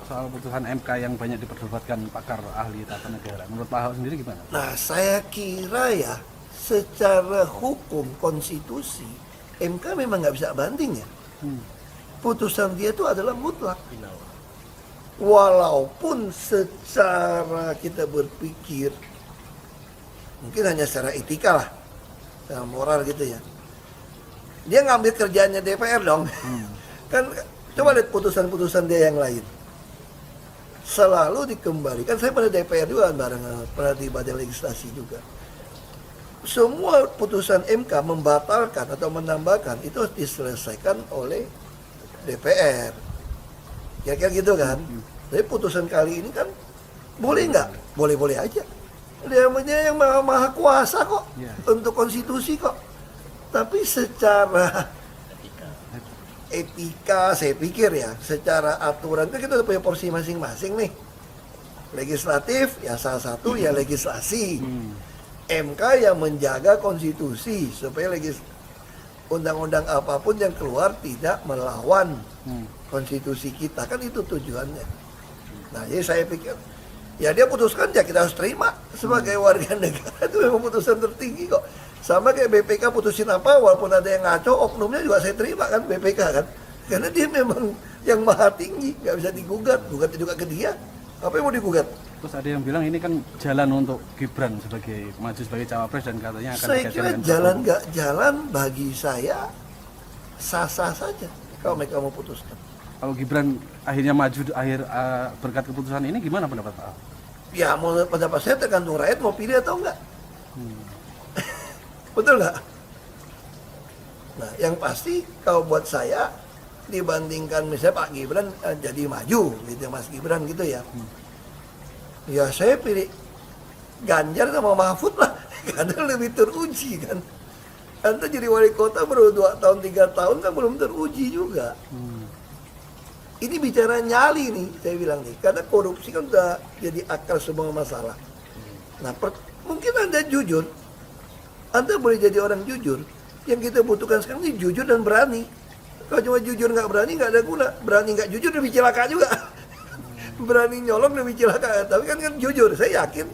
Soal putusan MK yang banyak diperdebatkan pakar ahli tata negara, menurut Pak Ahok sendiri gimana? Nah, saya kira ya, secara hukum konstitusi, MK memang nggak bisa banding ya. Putusan dia itu adalah mutlak. Walaupun secara kita berpikir, mungkin hanya secara etika lah, secara moral gitu ya. Dia ngambil kerjaannya DPR dong. Kan coba lihat putusan-putusan dia yang lain. Selalu dikembalikan, saya pada DPR juga bareng, pernah di badan legislasi juga. Semua putusan MK membatalkan atau menambahkan itu harus diselesaikan oleh DPR. Kira-kira gitu kan. Tapi putusan kali ini kan boleh nggak? Boleh-boleh aja. Dia yang maha kuasa kok untuk konstitusi kok. Tapi secara etika saya pikir ya, secara aturan kan kita udah punya porsi masing-masing nih. Legislatif ya salah satu ya legislasi. MK yang menjaga konstitusi supaya undang-undang apapun yang keluar tidak melawan konstitusi kita, kan itu tujuannya. Nah, jadi saya pikir ya dia putuskan ya kita harus terima sebagai warga negara, itu memang putusan tertinggi kok. Sama kayak BPK putusin apa, walaupun ada yang ngaco, oknumnya juga saya terima kan BPK kan. Karena dia memang yang maha tinggi, nggak bisa digugat, gugat juga ke dia. Apa yang mau digugat? Terus ada yang bilang ini kan jalan untuk Gibran sebagai maju sebagai cawapres dan katanya akan Saya berkaitan kira dengan jalan Prabowo. nggak jalan bagi saya sah-sah saja kalau mereka mau putuskan. Kalau Gibran akhirnya maju berkat keputusan ini, gimana pendapat Pak Ahok? Ya mau pendapat saya tergantung rakyat mau pilih atau enggak. Betul nggak? Nah, yang pasti kalau buat saya dibandingkan misalnya Pak Gibran jadi maju gitu, Mas Gibran gitu ya. Ya saya pilih Ganjar sama Mahfud lah, karena lebih teruji kan. Anda jadi wali kota baru 2 tahun 3 tahun kan belum teruji juga. Ini bicara nyali nih, saya bilang nih, karena korupsi kan udah jadi akar semua masalah. Nah, mungkin Anda jujur, Anda boleh jadi orang jujur. Yang kita butuhkan sekarang ini jujur dan berani. Kalau cuma jujur nggak berani nggak ada guna. Berani nggak jujur lebih celaka juga. Berani nyolong lebih celaka. Tapi kan jujur, saya yakin.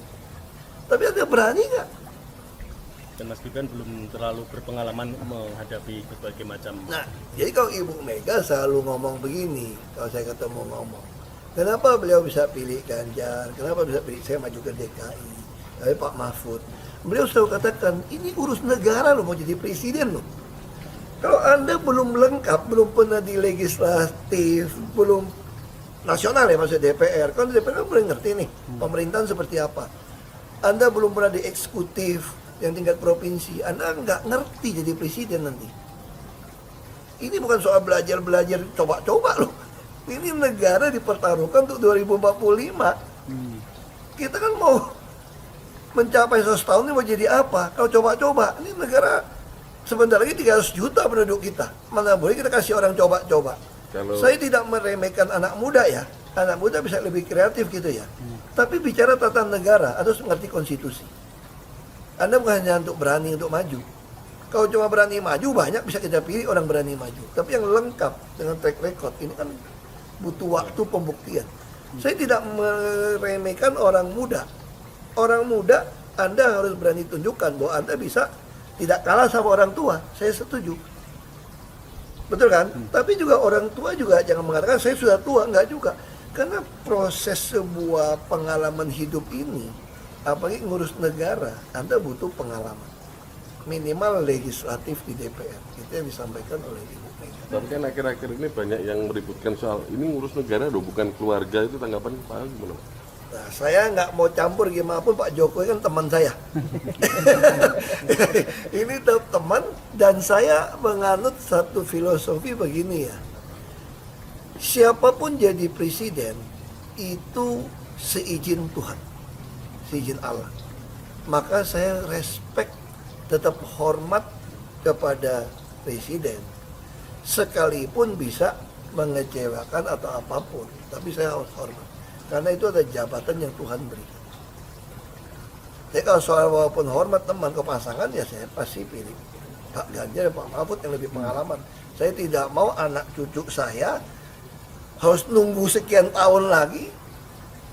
Tapi Anda berani nggak? Dan Mas Gibran belum terlalu berpengalaman menghadapi berbagai macam. Nah, jadi kalau Ibu Mega selalu ngomong begini, kalau saya ketemu ngomong, kenapa beliau bisa pilih Ganjar, kenapa bisa pilih saya maju ke DKI, tapi Pak Mahfud, beliau selalu katakan, ini urus negara loh, mau jadi presiden loh. Kalau Anda belum lengkap, belum pernah di legislatif, belum nasional ya maksud DPR, kan DPR kan belum ngerti nih, pemerintahan seperti apa. Anda belum pernah di eksekutif, yang tingkat provinsi, Anda nggak ngerti jadi presiden nanti. Ini bukan soal belajar-belajar, coba-coba loh. Ini negara dipertaruhkan untuk 2045. Kita kan mau mencapai 100 tahun ini mau jadi apa? Kalau coba-coba, ini negara sebentar lagi 300 juta penduduk kita. Mana boleh kita kasih orang coba-coba. Saya tidak meremehkan anak muda ya. Anak muda bisa lebih kreatif gitu ya. Tapi bicara tata negara, harus mengerti konstitusi. Anda bukan hanya untuk berani untuk maju. Kalau cuma berani maju, banyak bisa kita pilih orang berani maju. Tapi yang lengkap dengan track record, ini kan butuh waktu pembuktian. Saya tidak meremehkan orang muda. Orang muda, Anda harus berani tunjukkan bahwa Anda bisa tidak kalah sama orang tua. Saya setuju. Betul kan? Tapi juga orang tua juga jangan mengatakan saya sudah tua. Enggak juga. Karena proses sebuah pengalaman hidup ini, apalagi ngurus negara, Anda butuh pengalaman. Minimal legislatif di DPR. Itu yang disampaikan oleh Ibu Mega. Tapi kan akhir-akhir ini banyak yang meributkan soal ini ngurus negara loh, bukan keluarga. Itu tanggapan Pak Ahok gimana? Nah, saya nggak mau campur gimana pun, Pak Jokowi kan teman saya. Ini teman, dan saya menganut satu filosofi begini ya. Siapapun jadi presiden, itu seizin Tuhan, seizin Allah. Maka saya respect, tetap hormat kepada presiden. Sekalipun bisa mengecewakan atau apapun, tapi saya harus hormat. Karena itu ada jabatan yang Tuhan berikan. Jadi kalau soal walaupun hormat teman ke pasangan, ya saya pasti pilih Pak Ganjar dan Pak Mahfud yang lebih pengalaman. Saya tidak mau anak cucu saya harus nunggu sekian tahun lagi,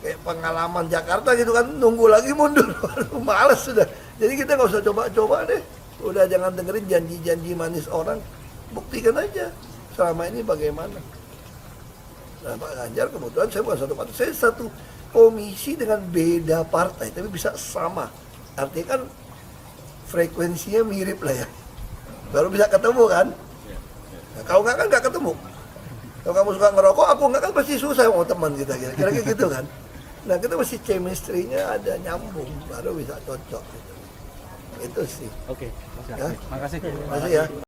kayak pengalaman Jakarta gitu kan, nunggu lagi mundur. Males sudah. Jadi kita nggak usah coba-coba deh. Udah jangan dengerin janji-janji manis orang, buktikan aja selama ini bagaimana. Nah Pak Ganjar kebetulan saya bukan satu partai, saya satu komisi dengan beda partai, tapi bisa sama. Artinya kan frekuensinya mirip lah ya. Baru bisa ketemu kan. Nah, kalau nggak kan nggak ketemu. Kalau kamu suka ngerokok, aku nggak kan pasti susah mau teman kita kira-kira gitu kan. Nah kita mesti chemistry-nya ada nyambung, baru bisa cocok gitu. Itu sih. Oke. Ya. Makasih. Makasih ya.